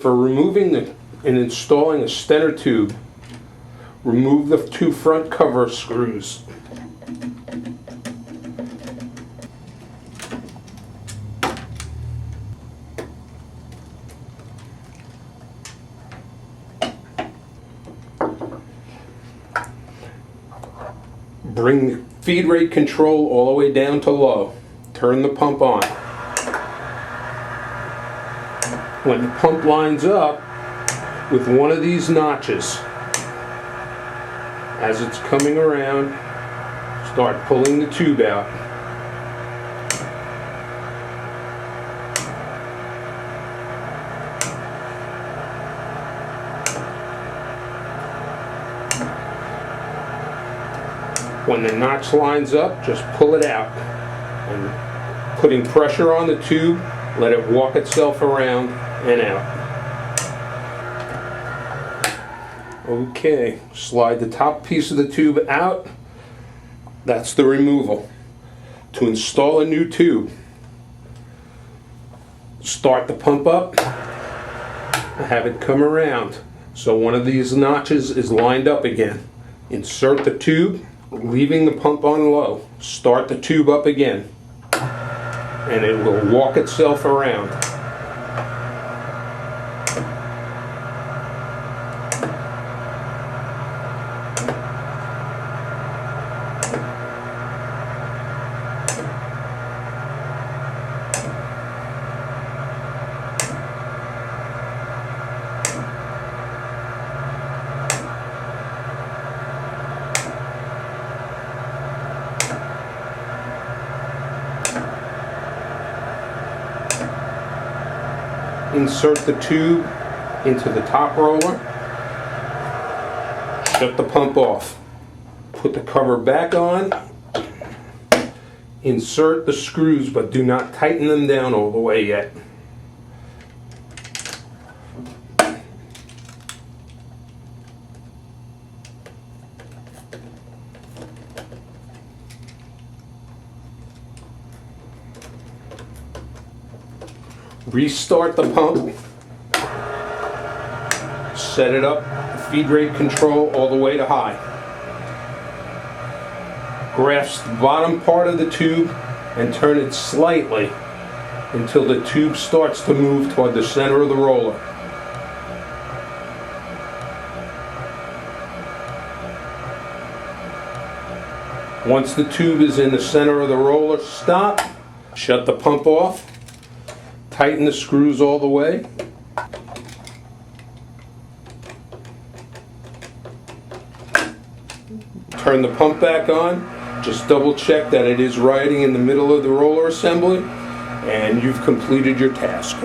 For removing and installing a Stenner tube, remove the two front cover screws. Bring the feed rate control all the way down to low. Turn the pump on. When the pump lines up with one of these notches, as it's coming around, start pulling the tube out. When the notch lines up, just pull it out. And putting pressure on the tube, let it walk itself around and out. Okay, slide the top piece of the tube out. That's the removal. To install a new tube, start the pump up, have it come around so one of these notches is lined up again. Insert the tube, leaving the pump on low. Start the tube up again, and it will walk itself around. Insert the tube into the top roller, shut the pump off, put the cover back on, insert the screws but do not tighten them down all the way yet. Restart the pump, set it up, feed rate control all the way to high. Grasp the bottom part of the tube and turn it slightly until the tube starts to move toward the center of the roller. Once the tube is in the center of the roller, stop, shut the pump off. Tighten the screws all the way. Turn the pump back on. Just double check that it is riding in the middle of the roller assembly, and you've completed your task.